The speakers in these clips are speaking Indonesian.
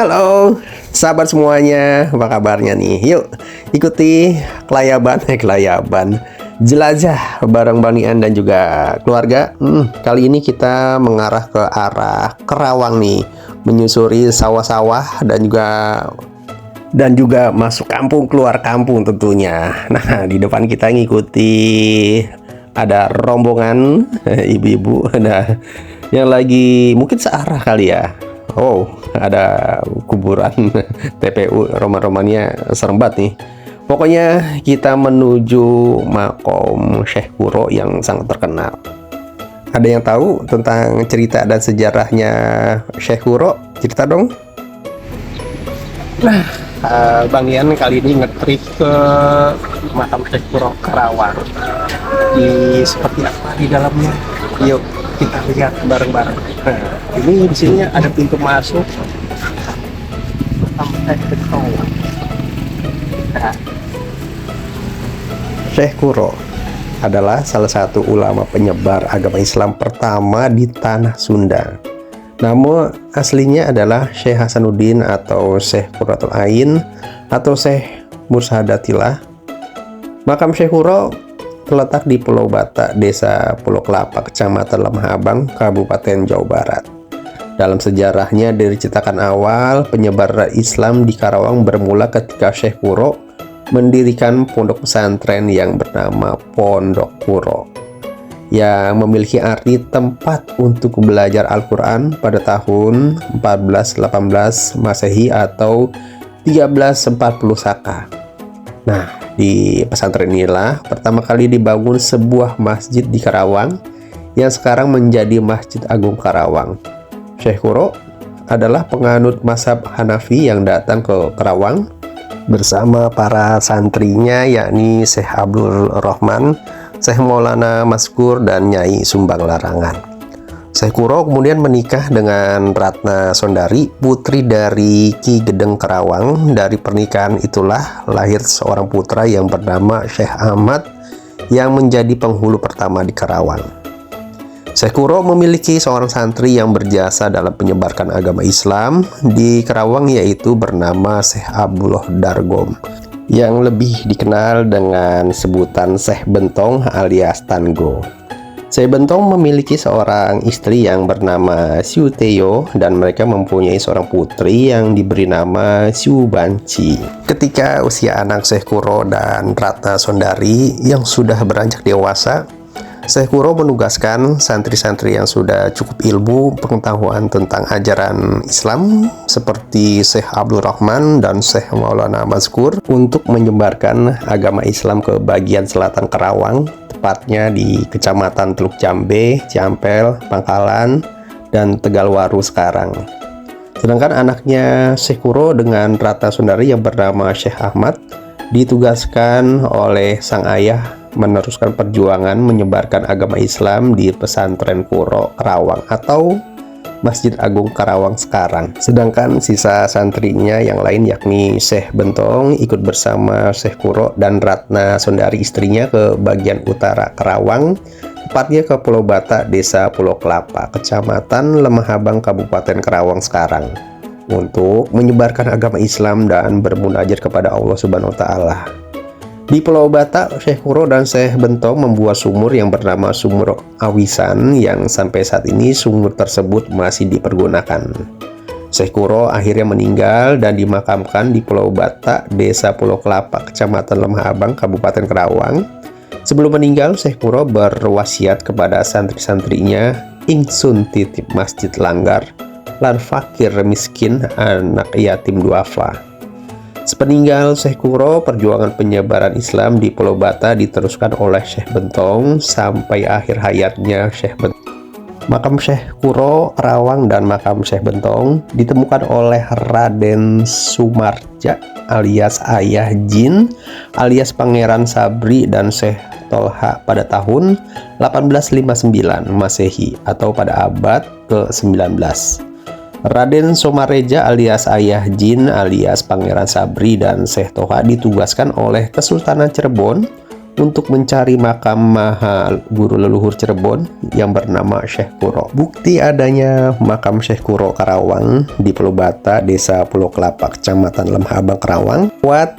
Halo, sahabat semuanya, apa kabarnya nih? Yuk, ikuti kelayaban, jelajah bareng Bang Nian dan juga keluarga. Kali ini kita mengarah ke arah Kerawang nih, menyusuri sawah-sawah dan juga masuk kampung, keluar kampung tentunya. Nah, di depan kita ngikuti ada rombongan ibu-ibu, nah, yang lagi mungkin searah kali ya. Oh, ada kuburan TPU, roman-romannya serem banget nih. Pokoknya kita menuju makom Syekh Kuro yang sangat terkenal. Ada yang tahu tentang cerita dan sejarahnya Syekh Kuro? Cerita dong. Nah, Bang Ian kali ini ngetrik ke makam Syekh Kuro Kerawang. Seperti apa di dalamnya? Yuk kita lihat bareng-bareng. Nah, ini di sini ada pintu masuk makam Syekh Kuro. Nah, Syekh Kuro adalah salah satu ulama penyebar agama Islam pertama di tanah Sunda. Nama aslinya adalah Syekh Hasanuddin atau Syekh Qurratul Ain atau Syekh Mursadatillah. Makam Syekh Kuro terletak di Pulau Batak, Desa Pulau Kelapa, Kecamatan Lemah Abang, Kabupaten Jawa Barat. Dalam sejarahnya, dari cetakan awal penyebaran Islam di Karawang bermula ketika Syekh Kuro mendirikan pondok pesantren yang bernama Pondok Kuro, yang memiliki arti tempat untuk belajar Al-Quran pada tahun 1418 Masehi atau 1340 Saka. Nah, di pesantren inilah pertama kali dibangun sebuah masjid di Karawang yang sekarang menjadi Masjid Agung Karawang. Syekh Kuro adalah penganut mazhab Hanafi yang datang ke Karawang bersama para santrinya, yakni Syekh Abdul Rahman, Syekh Maulana Maskur, dan Nyai Sumbang Larangan. Syekh Kuro kemudian menikah dengan Ratna Sondari, putri dari Ki Gedeng Kerawang. Dari pernikahan itulah lahir seorang putra yang bernama Syekh Ahmad yang menjadi penghulu pertama di Karawang. Syekh Kuro memiliki seorang santri yang berjasa dalam penyebarkan agama Islam di Karawang, yaitu bernama Syekh Abdullah Dargom, yang lebih dikenal dengan sebutan Syekh Bentong alias Tanggo. Syekh Bentong memiliki seorang istri yang bernama Siu Teo dan mereka mempunyai seorang putri yang diberi nama Siu Banci. Ketika usia anak Syekh Kuro dan Ratna Sondari yang sudah beranjak dewasa, Syekh Kuro menugaskan santri-santri yang sudah cukup ilmu pengetahuan tentang ajaran Islam seperti Syekh Abdul Rahman dan Syekh Maulana Mazkur untuk menyebarkan agama Islam ke bagian selatan Karawang, tepatnya di Kecamatan Teluk Jambe, Ciampel, Pangkalan, dan Tegalwaru sekarang. Sedangkan anaknya Syekh Kuro dengan Ratna Sondari yang bernama Syekh Ahmad ditugaskan oleh sang ayah meneruskan perjuangan menyebarkan agama Islam di pesantren Kuro Karawang atau Masjid Agung Karawang sekarang. Sedangkan sisa santrinya yang lain yakni Syekh Bentong ikut bersama Syekh Kuro dan Ratna Sondari istrinya ke bagian utara Karawang, tepatnya ke Pulau Batak, Desa Pulau Kelapa, Kecamatan Lemah Abang, Kabupaten Karawang sekarang, untuk menyebarkan agama Islam dan bermunajat kepada Allah Subhanahu wa Ta'ala. Di Pulau Batak, Syekh Kuro dan Syekh Bentong membuat sumur yang bernama Sumur Awisan, yang sampai saat ini sumur tersebut masih dipergunakan. Syekh Kuro akhirnya meninggal dan dimakamkan di Pulau Batak, Desa Pulau Kelapa, Kecamatan Lemah Abang, Kabupaten Karawang. Sebelum meninggal, Syekh Kuro berwasiat kepada santri-santrinya, ingsun titip masjid langgar lan fakir miskin anak yatim duafa. Sepeninggal Syekh Kuro, perjuangan penyebaran Islam di Pulau Batak diteruskan oleh Syekh Bentong sampai akhir hayatnya Syekh Bentong. Makam Syekh Kuro Karawang dan makam Syekh Bentong ditemukan oleh Raden Sumarja alias Ayah Jin alias Pangeran Sabri dan Syekh Tolha pada tahun 1859 Masehi atau pada abad ke-19. Raden Somareja alias Ayah Jin alias Pangeran Sabri dan Syekh Toha ditugaskan oleh Kesultanan Cirebon untuk mencari makam mahal guru leluhur Cirebon yang bernama Syekh Kuro. Bukti adanya makam Syekh Kuro Karawang di Pulau Bata, Desa Pulau Kelapa, Kecamatan Lemah Abang, Karawang, kuat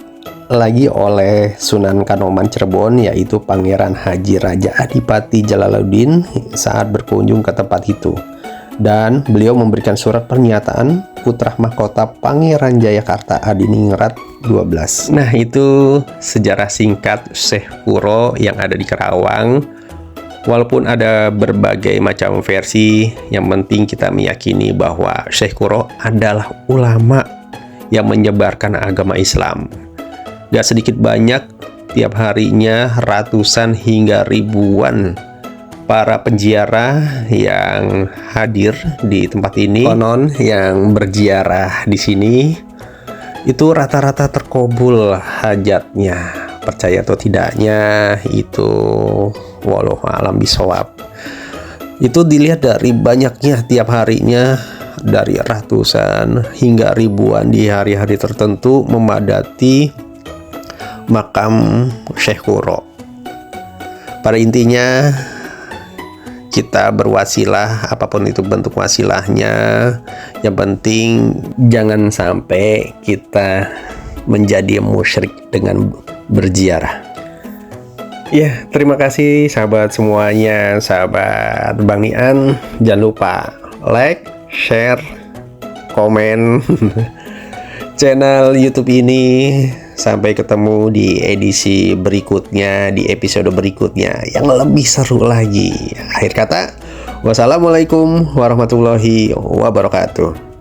lagi oleh Sunan Kanoman Cirebon, yaitu Pangeran Haji Raja Adipati Jalaluddin saat berkunjung ke tempat itu. Dan beliau memberikan surat pernyataan putra mahkota Pangeran Jayakarta Adiningrat 12. Nah, itu sejarah singkat Syekh Kuro yang ada di Karawang. Walaupun ada berbagai macam versi, yang penting kita meyakini bahwa Syekh Kuro adalah ulama yang menyebarkan agama Islam. Gak sedikit banyak, tiap harinya ratusan hingga ribuan para penziarah yang hadir di tempat ini. Konon yang berziarah di sini itu rata-rata terkabul hajatnya. Percaya atau tidaknya itu wallahu a'lam bishawab. Itu dilihat dari banyaknya tiap harinya, dari ratusan hingga ribuan di hari-hari tertentu memadati makam Syekh Kuro. Pada intinya kita berwasilah, apapun itu bentuk wasilahnya, yang penting jangan sampai kita menjadi musyrik dengan berziarah. Ya, terima kasih sahabat semuanya, sahabat Bang Nian. Jangan lupa like, share, komen channel YouTube ini. Sampai ketemu di edisi berikutnya, di episode berikutnya yang lebih seru lagi. Akhir kata, wassalamualaikum warahmatullahi wabarakatuh.